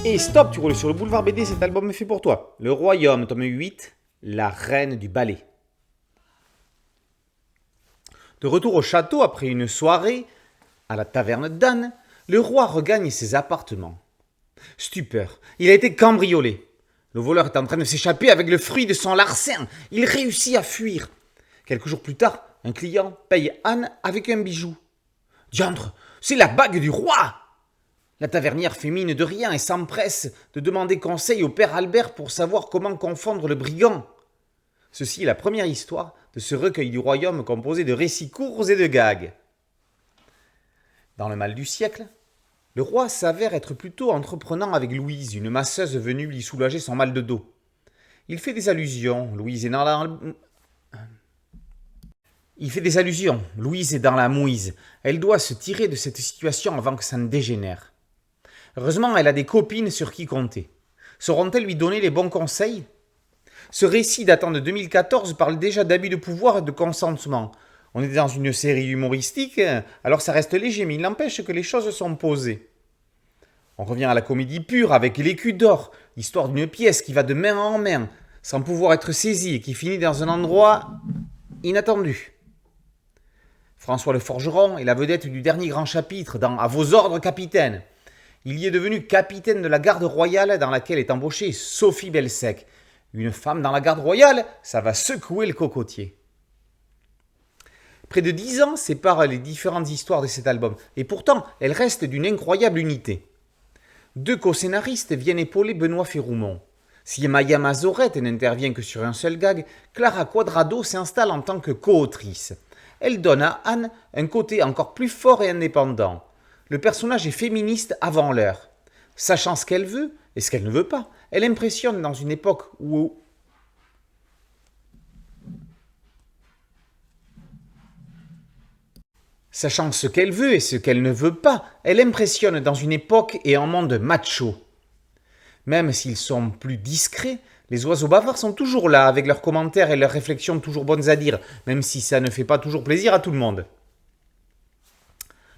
Et stop, tu roules sur le boulevard BD, cet album est fait pour toi. Le Royaume, tome 8, la reine du ballet. De retour au château après une soirée, à la taverne d'Anne, le roi regagne ses appartements. Stupeur, il a été cambriolé. Le voleur est en train de s'échapper avec le fruit de son larcin. Il réussit à fuir. Quelques jours plus tard, un client paye Anne avec un bijou. Diantre, c'est la bague du roi! La tavernière fait mine de rien et s'empresse de demander conseil au père Albert pour savoir comment confondre le brigand. Ceci est la première histoire de ce recueil du royaume composé de récits courts et de gags. Dans le mal du siècle, le roi s'avère être plutôt entreprenant avec Louise, une masseuse venue lui soulager son mal de dos. Il fait des allusions, Louise est dans la mouise. Elle doit se tirer de cette situation avant que ça ne dégénère. Heureusement, elle a des copines sur qui compter. Sauront-elles lui donner les bons conseils ? Ce récit datant de 2014 parle déjà d'abus de pouvoir et de consentement. On est dans une série humoristique, alors ça reste léger, mais il n'empêche que les choses sont posées. On revient à la comédie pure avec l'écu d'or, l'histoire d'une pièce qui va de main en main, sans pouvoir être saisie et qui finit dans un endroit inattendu. François le Forgeron est la vedette du dernier grand chapitre dans « À vos ordres, capitaine ». Il y est devenu capitaine de la garde royale dans laquelle est embauchée Sophie Belsec. Une femme dans la garde royale, ça va secouer le cocotier. Près de 10 ans séparent les différentes histoires de cet album, et pourtant, elles restent d'une incroyable unité. 2 co-scénaristes viennent épauler Benoît Féroumont. Si Maya Mazorette n'intervient que sur un seul gag, Clara Quadrado s'installe en tant que co-autrice. Elle donne à Anne un côté encore plus fort et indépendant. Le personnage est féministe avant l'heure. Sachant ce qu'elle veut et ce qu'elle ne veut pas, elle impressionne dans une époque où... Sachant ce qu'elle veut et ce qu'elle ne veut pas, elle impressionne dans une époque et un monde macho. Même s'ils sont plus discrets, les oiseaux bavards sont toujours là, avec leurs commentaires et leurs réflexions toujours bonnes à dire, même si ça ne fait pas toujours plaisir à tout le monde.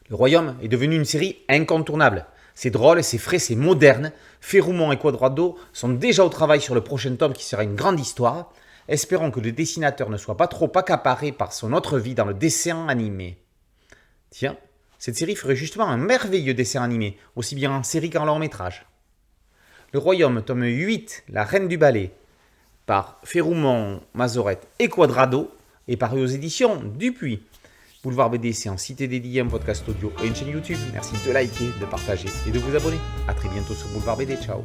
Le Royaume est devenu une série incontournable. C'est drôle, c'est frais, c'est moderne. Féroumont et Quadrado sont déjà au travail sur le prochain tome qui sera une grande histoire. Espérons que le dessinateur ne soit pas trop accaparé par son autre vie dans le dessin animé. Tiens, cette série ferait justement un merveilleux dessin animé, aussi bien en série qu'en long métrage. Le Royaume, tome 8, La Reine du Ballet, par Féroumont, Mazorette et Quadrado, est paru aux éditions Dupuis. Boulevard BD, c'est un site dédié, un podcast audio et une chaîne YouTube. Merci de liker, de partager et de vous abonner. A très bientôt sur Boulevard BD. Ciao.